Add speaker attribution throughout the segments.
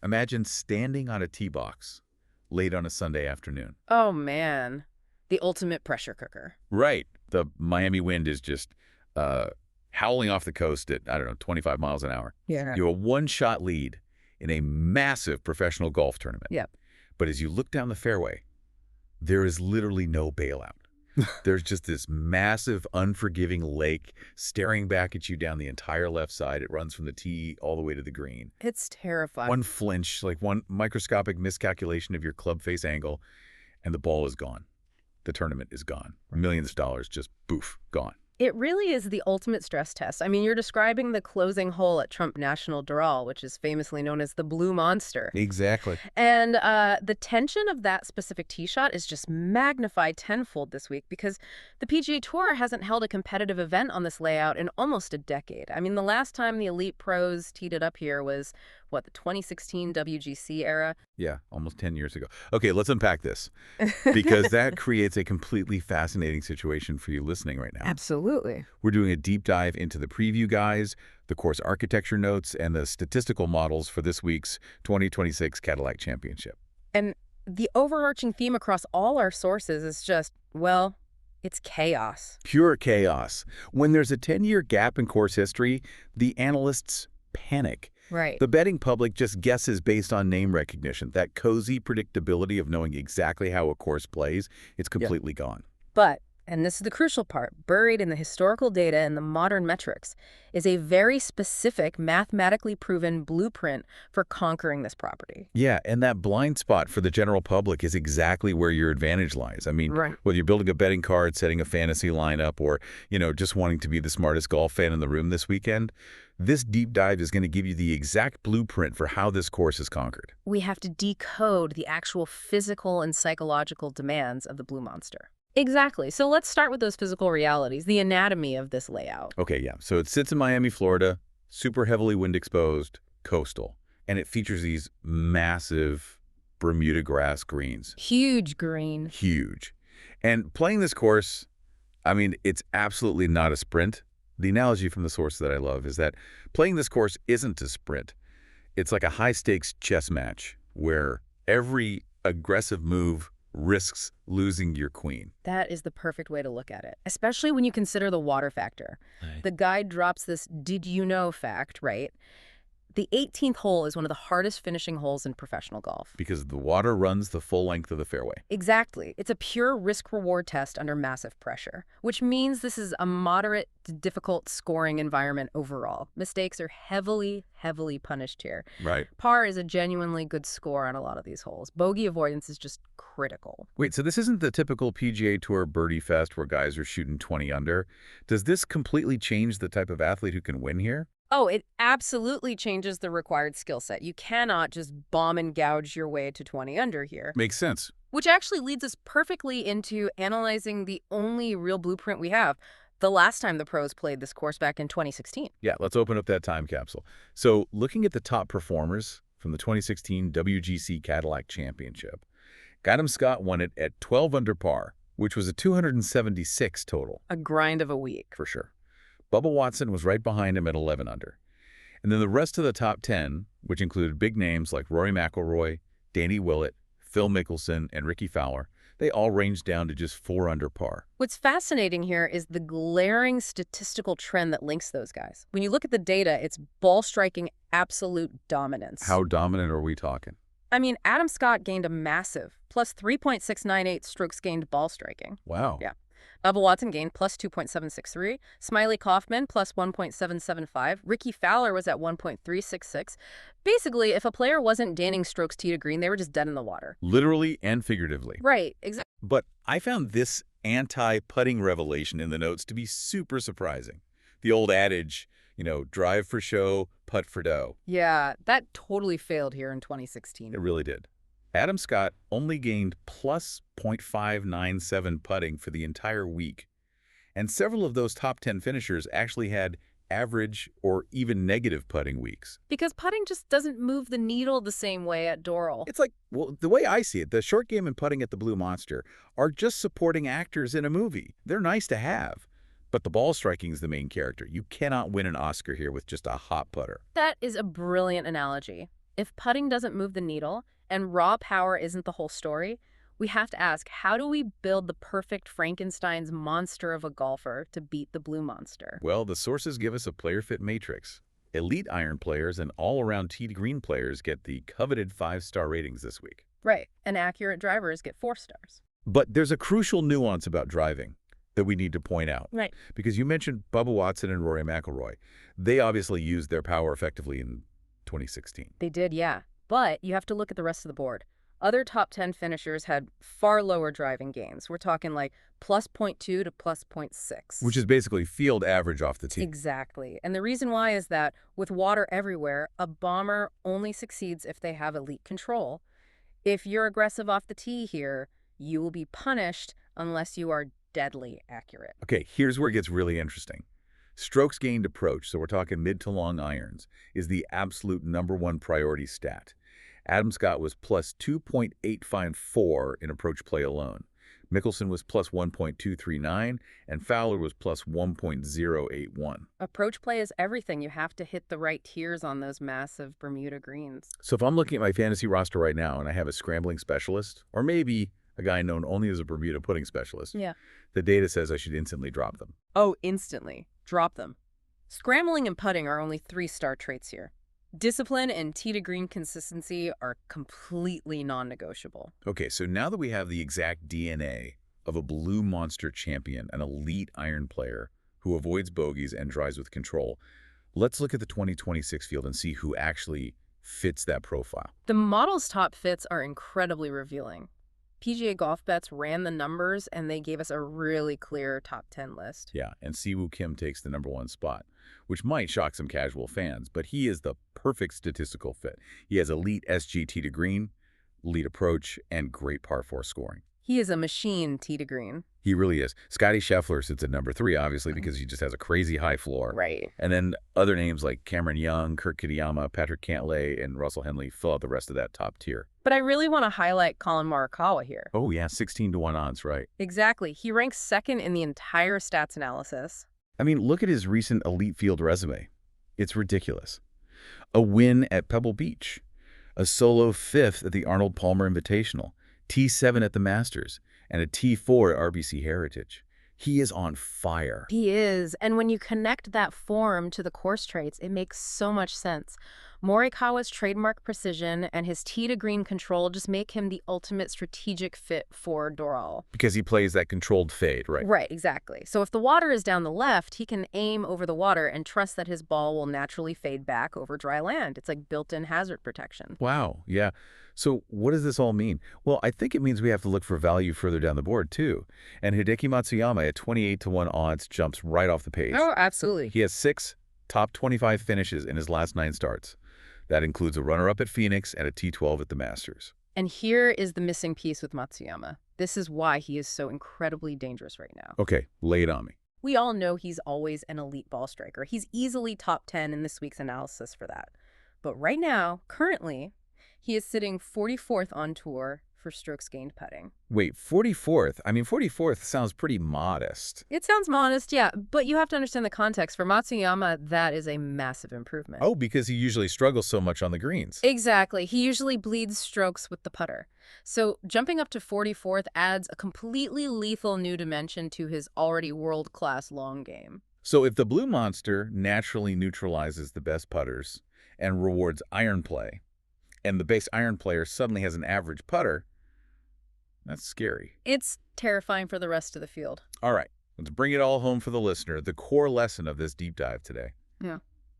Speaker 1: Imagine standing on a tee box late on a Sunday afternoon.
Speaker 2: Oh, man. The ultimate pressure cooker.
Speaker 1: Right. The Miami wind is just howling off the coast at, I don't know, 25 miles an hour.
Speaker 2: Yeah.
Speaker 1: You have a one-shot lead in a massive professional golf tournament.
Speaker 2: Yep.
Speaker 1: But as you look down the fairway, there is literally no bailout. There's just this massive, unforgiving lake staring back at you down the entire left side. It runs from the tee all the way to the green.
Speaker 2: It's terrifying.
Speaker 1: One flinch, like one microscopic miscalculation of your club face angle, and the ball is gone. The tournament is gone. Millions of dollars just, boof, gone.
Speaker 2: It really is the ultimate stress test. I mean, you're describing the closing hole at Trump National Doral, which is famously known as the Blue Monster.
Speaker 1: Exactly.
Speaker 2: And the tension of that specific tee shot is just magnified tenfold this week because the PGA Tour hasn't held a competitive event on this layout in almost a decade. I mean, the last time the elite pros teed it up here was, what, the 2016 WGC era?
Speaker 1: Yeah, almost 10 years ago. Okay, let's unpack this because that creates a completely fascinating situation for you listening right now.
Speaker 2: Absolutely.
Speaker 1: We're doing a deep dive into the preview guys, the course architecture notes, and the statistical models for this week's 2026 Cadillac Championship.
Speaker 2: And the overarching theme across all our sources is just, well, it's chaos.
Speaker 1: Pure chaos. When there's a 10-year gap in course history, the analysts panic.
Speaker 2: Right.
Speaker 1: The betting public just guesses based on name recognition. That cozy predictability of knowing exactly how a course plays, it's completely gone.
Speaker 2: But, and this is the crucial part, buried in the historical data and the modern metrics, is a very specific, mathematically proven blueprint for conquering this property.
Speaker 1: Yeah, and that blind spot for the general public is exactly where your advantage lies. I mean, whether you're building a betting card, setting a fantasy lineup, or, just wanting to be the smartest golf fan in the room this weekend, this deep dive is going to give you the exact blueprint for how this course is conquered.
Speaker 2: We have to decode the actual physical and psychological demands of the Blue Monster. Exactly. So let's start with those physical realities, the anatomy of this layout.
Speaker 1: Okay, yeah. So it sits in Miami, Florida, super heavily wind exposed, coastal, and it features these massive Bermuda grass greens.
Speaker 2: Huge green.
Speaker 1: Huge. And playing this course, I mean, it's absolutely not a sprint. The analogy from the source that I love is that playing this course isn't a sprint. It's like a high-stakes chess match where every aggressive move risks losing your queen.
Speaker 2: That is the perfect way to look at it, especially when you consider the water factor.
Speaker 1: Right.
Speaker 2: The guide drops this did you know fact, right? The 18th hole is one of the hardest finishing holes in professional golf.
Speaker 1: Because the water runs the full length of the fairway.
Speaker 2: Exactly. It's a pure risk-reward test under massive pressure, which means this is a moderate to difficult scoring environment overall. Mistakes are heavily, heavily punished here.
Speaker 1: Right.
Speaker 2: Par is a genuinely good score on a lot of these holes. Bogey avoidance is just critical.
Speaker 1: Wait, so this isn't the typical PGA Tour birdie fest where guys are shooting 20 under? Does this completely change the type of athlete who can win here?
Speaker 2: Oh, it absolutely changes the required skill set. You cannot just bomb and gouge your way to 20 under here.
Speaker 1: Makes sense.
Speaker 2: Which actually leads us perfectly into analyzing the only real blueprint we have, the last time the pros played this course back in 2016.
Speaker 1: Yeah, let's open up that time capsule. So looking at the top performers from the 2016 WGC Cadillac Championship, Adam Scott won it at 12 under par, which was a 276 total.
Speaker 2: A grind of a week.
Speaker 1: For sure. Bubba Watson was right behind him at 11 under. And then the rest of the top 10, which included big names like Rory McIlroy, Danny Willett, Phil Mickelson, and Ricky Fowler, they all ranged down to just 4 under par.
Speaker 2: What's fascinating here is the glaring statistical trend that links those guys. When you look at the data, it's ball striking absolute dominance.
Speaker 1: How dominant are we talking?
Speaker 2: I mean, Adam Scott gained a massive plus 3.698 strokes gained ball striking.
Speaker 1: Wow.
Speaker 2: Yeah. Bubba Watson gained plus 2.763. Smiley Kaufman plus 1.775. Ricky Fowler was at 1.366. Basically, if a player wasn't gaining strokes tee to green, they were just dead in the water.
Speaker 1: Literally and figuratively.
Speaker 2: Right, exactly.
Speaker 1: But I found this anti-putting revelation in the notes to be super surprising. The old adage, drive for show, putt for dough.
Speaker 2: Yeah, that totally failed here in 2016.
Speaker 1: It really did. Adam Scott only gained plus 0.597 putting for the entire week. And several of those top 10 finishers actually had average or even negative putting weeks.
Speaker 2: Because putting just doesn't move the needle the same way at Doral.
Speaker 1: It's like, well, the way I see it, the short game and putting at the Blue Monster are just supporting actors in a movie. They're nice to have. But the ball striking is the main character. You cannot win an Oscar here with just a hot putter.
Speaker 2: That is a brilliant analogy. If putting doesn't move the needle and raw power isn't the whole story, we have to ask, how do we build the perfect Frankenstein's monster of a golfer to beat the blue monster?
Speaker 1: Well, the sources give us a player fit matrix. Elite iron players and all-around tee to green players get the coveted 5-star ratings this week.
Speaker 2: Right, and accurate drivers get 4 stars.
Speaker 1: But there's a crucial nuance about driving that we need to point out.
Speaker 2: Right.
Speaker 1: Because you mentioned Bubba Watson and Rory McIlroy. They obviously used their power effectively in 2016.
Speaker 2: They did, yeah. But you have to look at the rest of the board. Other top 10 finishers had far lower driving gains. We're talking like plus 0.2 to plus 0.6.
Speaker 1: Which is basically field average off the tee.
Speaker 2: Exactly. And the reason why is that with water everywhere, a bomber only succeeds if they have elite control. If you're aggressive off the tee here, you will be punished unless you are deadly accurate.
Speaker 1: Okay, here's where it gets really interesting. Strokes gained approach, so we're talking mid to long irons, is the absolute #1 priority stat. Adam Scott was plus 2.854 in approach play alone. Mickelson was plus 1.239, and Fowler was plus 1.081.
Speaker 2: Approach play is everything. You have to hit the right tiers on those massive Bermuda greens.
Speaker 1: So if I'm looking at my fantasy roster right now and I have a scrambling specialist, or maybe a guy known only as a Bermuda putting specialist,
Speaker 2: Yeah.
Speaker 1: the data says I should instantly drop them.
Speaker 2: Oh, instantly. Drop them. Scrambling and putting are only 3-star traits here. Discipline and tee to green consistency are completely non-negotiable.
Speaker 1: Okay, so now that we have the exact DNA of a blue monster champion, an elite iron player who avoids bogeys and drives with control, let's look at the 2026 field and see who actually fits that profile.
Speaker 2: The model's top fits are incredibly revealing. PGAgolfbets ran the numbers, and they gave us a really clear top 10 list.
Speaker 1: Yeah, and Siwoo Kim takes the #1 spot, which might shock some casual fans, but he is the perfect statistical fit. He has elite SGT to green, lead approach, and great par 4 scoring.
Speaker 2: He is a machine tee to green.
Speaker 1: He really is. Scotty Scheffler sits at #3, obviously, because he just has a crazy high floor.
Speaker 2: Right.
Speaker 1: And then other names like Cameron Young, Kurt Kitayama, Patrick Cantlay, and Russell Henley fill out the rest of that top tier.
Speaker 2: But I really want to highlight Colin Morikawa here.
Speaker 1: Oh, yeah, 16 to 1 odds, right?
Speaker 2: Exactly. He ranks second in the entire stats analysis.
Speaker 1: I mean, look at his recent elite field resume. It's ridiculous. A win at Pebble Beach, a solo 5th at the Arnold Palmer Invitational, T7 at the Masters, and a T4 at RBC Heritage. He is on fire.
Speaker 2: He is. And when you connect that form to the course traits, it makes so much sense. Morikawa's trademark precision and his tee to green control just make him the ultimate strategic fit for Doral.
Speaker 1: Because he plays that controlled fade, right?
Speaker 2: Right, exactly. So if the water is down the left, he can aim over the water and trust that his ball will naturally fade back over dry land. It's like built-in hazard protection.
Speaker 1: Wow, yeah. So what does this all mean? Well, I think it means we have to look for value further down the board, too. And Hideki Matsuyama at 28 to 1 odds jumps right off the page.
Speaker 2: Oh, absolutely.
Speaker 1: He has 6 top 25 finishes in his last 9 starts. That includes a runner-up at Phoenix and a T12 at the Masters.
Speaker 2: And here is the missing piece with Matsuyama. This is why he is so incredibly dangerous right now.
Speaker 1: Okay, lay it on me.
Speaker 2: We all know he's always an elite ball striker. He's easily top 10 in this week's analysis for that. But right now, currently, he is sitting 44th on tour for strokes gained putting.
Speaker 1: Wait, 44th? I mean, 44th sounds pretty modest.
Speaker 2: It sounds modest, yeah, but you have to understand the context. For Matsuyama, that is a massive improvement.
Speaker 1: Oh, because he usually struggles so much on the greens.
Speaker 2: Exactly. He usually bleeds strokes with the putter. So jumping up to 44th adds a completely lethal new dimension to his already world-class long game.
Speaker 1: So if the Blue Monster naturally neutralizes the best putters and rewards iron play, and the base iron player suddenly has an average putter, that's scary.
Speaker 2: It's terrifying for the rest of the field.
Speaker 1: All right, let's bring it all home for the listener. The core lesson of this deep dive today.
Speaker 2: Yeah.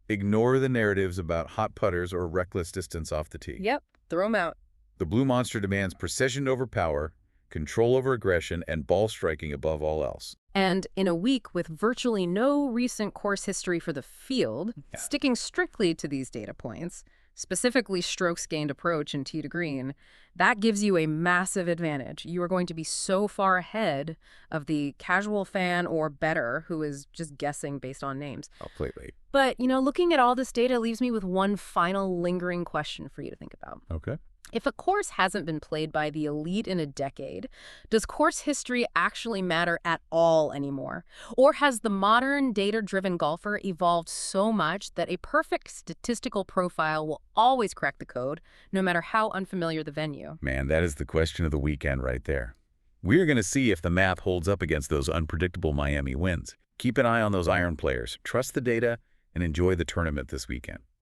Speaker 1: Ignore the narratives about hot putters or reckless distance off the tee.
Speaker 2: Yep, throw him out.
Speaker 1: The Blue Monster demands precision over power, control over aggression, and ball striking above all else.
Speaker 2: And in a week with virtually no recent course history for the field, sticking strictly to these data points, specifically strokes gained approach and tee to green, that gives you a massive advantage. You are going to be so far ahead of the casual fan or bettor who is just guessing based on names.
Speaker 1: Oh, wait.
Speaker 2: But, looking at all this data leaves me with one final lingering question for you to think about.
Speaker 1: Okay.
Speaker 2: If a course hasn't been played by the elite in a decade, does course history actually matter at all anymore? Or has the modern data-driven golfer evolved so much that a perfect statistical profile will always crack the code, no matter how unfamiliar the venue?
Speaker 1: Man, that is the question of the weekend right there. We're going to see if the math holds up against those unpredictable Miami winds. Keep an eye on those iron players, trust the data, and enjoy the tournament this weekend.